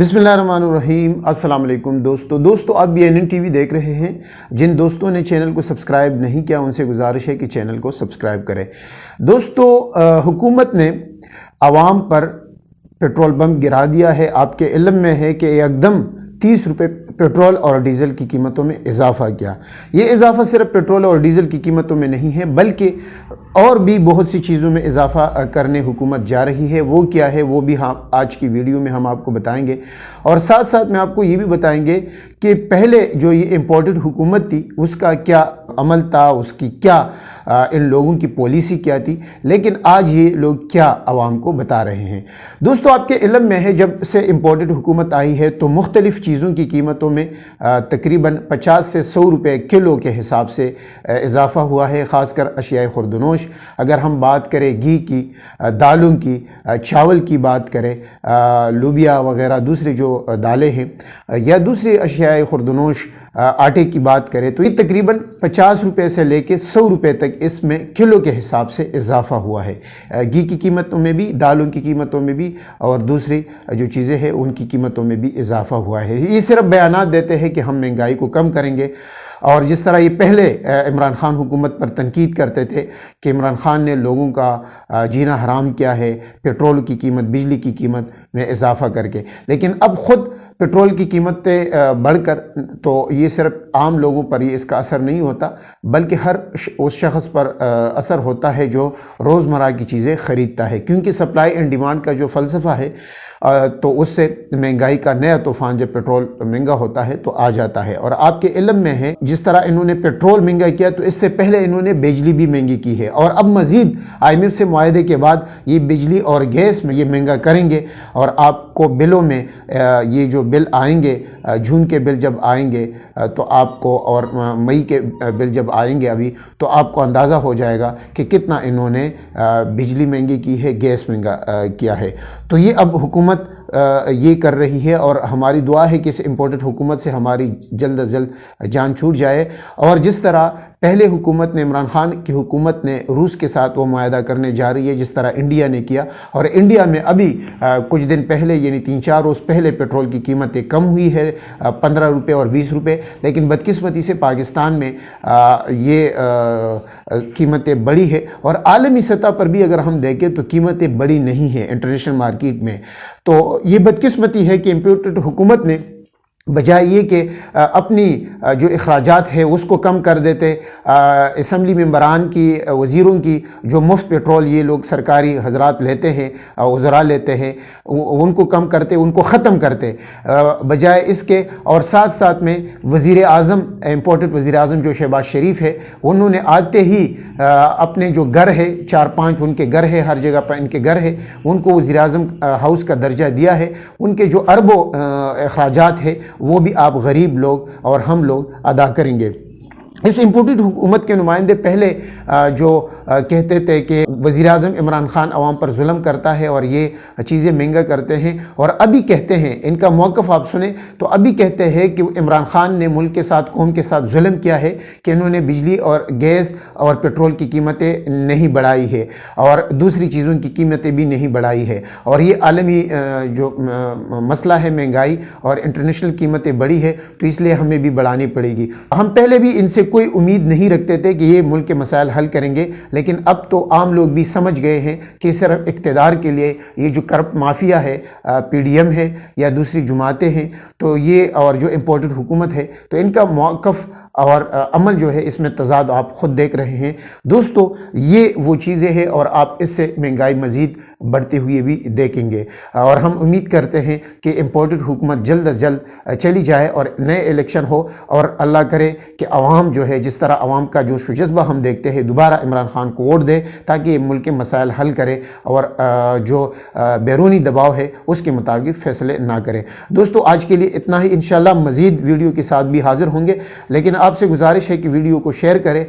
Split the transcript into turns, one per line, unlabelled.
बिस्मिल्लाहिर्रहमानिर्रहीम। अस्सलाम वालेकुम दोस्तों आप BNN TV देख रहे हैं। जिन दोस्तों ने चैनल को सब्सक्राइब नहीं किया उनसे गुजारिश है कि चैनल को सब्सक्राइब करें। दोस्तों हुकूमत ने आवाम पर पेट्रोल बम गिरा दिया है। आपके इल्म में है कि एकदम 30 रुपये पेट्रोल और डीज़ल की कीमतों में इजाफ़ा किया। ये इजाफ़ा सिर्फ पेट्रोल और डीज़ल की कीमतों में नहीं है बल्कि और भी बहुत सी चीज़ों में इजाफ़ा करने हुकूमत जा रही है। वो क्या है वो भी हम आज की वीडियो में हम आपको बताएंगे और साथ साथ में आपको ये भी बताएंगे कि पहले जो ये इम्पोर्टेड हुकूमत थी उसका क्या अमल था, उसकी क्या इन लोगों की पॉलिसी क्या थी, लेकिन आज ये लोग क्या आवाम को बता रहे हैं। दोस्तों आपके इल्म में है जब से इम्पोर्टेड हुकूमत आई है तो मुख्तलिफ़ चीज़ों की कीमतों में तकरीबन 50 से 100 रुपये किलो के हिसाब से इजाफ़ा हुआ है। ख़ासकर अशियाए खुर्दनोश, अगर हम बात करें घी की, दालों की, चावल की बात करें, लोबिया वगैरह दूसरी जो दालें हैं या दूसरी अशियाए खुर्दनोश आटे की बात करें तो ये तकरीबन 50 रुपये से लेकर 100 रुपये तक इसमें किलो के हिसाब से इजाफ़ा हुआ है। घी की कीमतों में भी, दालों की कीमतों में भी और दूसरी जो चीज़ें हैं उनकी कीमतों में भी इजाफ़ा हुआ है। ये सिर्फ बयानात देते हैं कि हम महंगाई को कम करेंगे। और जिस तरह ये पहले इमरान खान हुकूमत पर तनकीद करते थे कि इमरान खान ने लोगों का जीना हराम किया है पेट्रोल की कीमत, बिजली की कीमत में इजाफ़ा करके, लेकिन अब ख़ुद पेट्रोल की कीमतें बढ़कर तो ये सिर्फ आम लोगों पर ये इसका असर नहीं होता बल्कि हर उस शख्स पर असर होता है जो रोज़मर्रा की चीज़ें ख़रीदता है, क्योंकि सप्लाई एंड डिमांड का जो फ़लसफ़ा है तो उससे महंगाई का नया तूफ़ान जब पेट्रोल महंगा होता है तो आ जाता है। और आपके इल्म में है जिस तरह इन्होंने पेट्रोल महंगा किया तो इससे पहले इन्होंने बिजली भी महंगी की है और अब मज़ीद IMF से मुआहदे के बाद ये बिजली और गैस में ये महंगा करेंगे और आपको बिलों में ये जो बिल आएंगे, जून के बिल जब आएंगे तो आपको और मई के बिल जब आएंगे अभी तो आपको अंदाज़ा हो जाएगा कि कितना इन्होंने बिजली महंगी की है, गैस महंगा किया है। तो ये अब हुकूमत ये कर रही है और हमारी दुआ है कि इस इम्पोर्टेड हुकूमत से हमारी जल्द अज जल्द जान छूट जाए। और जिस तरह पहले हुकूमत ने, इमरान खान की हुकूमत ने रूस के साथ वो मुआहदा करने जा रही है जिस तरह इंडिया ने किया, और इंडिया में अभी कुछ दिन पहले यानी 3-4 रोज़ पहले पेट्रोल की कीमतें कम हुई है 15 रुपये और 20 रुपये, लेकिन बदकिस्मती से पाकिस्तान में ये कीमतें बढ़ी है और आलमी सतह पर भी अगर हम देखें तो कीमतें बढ़ी नहीं है इंटरनेशनल मार्केट में। तो ये बदकिस्मती है कि इम्पोर्टेड हुकूमत ने बजाय ये कि अपनी जो अखराजात है उसको कम कर देते, असम्बली मेंबरान की, वज़ीरों की जो मुफ्त पेट्रोल ये लोग सरकारी हजरात लेते हैं, वज़रा लेते हैं, उनको कम करते, उनको ख़त्म करते बजाय इसके। और साथ साथ में वज़ीर आज़म, इम्पोर्टेड वज़ीर आज़म जो शहबाज शरीफ है, उन्होंने आते ही अपने जो घर है 4-5 उनके घर है, हर जगह पर इनके घर है, उनको वज़ीर आज़म हाउस का दर्जा दिया है। उनके जो अरबों अखराजात है वो भी आप गरीब लोग और हम लोग अदा करेंगे। इस इम्पोर्टेड हुकूमत के नुमाइंदे पहले जो कहते थे कि वज़ीर आज़म इमरान खान अवाम पर जुल्म करता है और ये चीज़ें महंगा करते हैं, और अभी कहते हैं, इनका मौक़िफ़ आप सुने तो अभी कहते हैं कि इमरान खान ने मुल्क के साथ, कौम के साथ जुल्म किया है कि इन्होंने बिजली और गैस और पेट्रोल की कीमतें नहीं बढ़ाई है और दूसरी चीज़ों की कीमतें भी नहीं बढ़ाई है। और ये आलमी जो मसला है महंगाई और इंटरनेशनल कीमतें बढ़ी है तो इसलिए हमें भी बढ़ानी पड़ेगी। हम पहले भी इनसे कोई उम्मीद नहीं रखते थे कि ये मुल्क के मसाइल हल करेंगे, लेकिन अब तो आम लोग भी समझ गए हैं कि सिर्फ इक़्तिदार के लिए ये जो करप्ट माफिया है, PDM है या दूसरी जमातें हैं, तो ये और जो इम्पोर्टेड हुकूमत है तो इनका मौक़िफ़ और अमल जो है इसमें तज़ाद आप ख़ुद देख रहे हैं। दोस्तों ये वो चीज़ें हैं और आप इससे महंगाई मज़ीद बढ़ते हुए भी देखेंगे और हम उम्मीद करते हैं कि इम्पोर्टेड हुकूमत जल्द अज जल्द चली जाए और नए इलेक्शन हो और अल्लाह करे कि आवाम जो है, जिस तरह आवाम का जोश व जज्बा हम देखते हैं, दोबारा इमरान खान को वोट दे ताकि मुल्क के मसाइल हल करे और जो बैरूनी दबाव है उसके मुताबिक फ़ैसले ना करे। दोस्तों आज के लिए इतना ही, इंशाल्लाह मज़ीद वीडियो के साथ भी हाज़िर होंगे, लेकिन आपसे गुजारिश है कि वीडियो को शेयर करें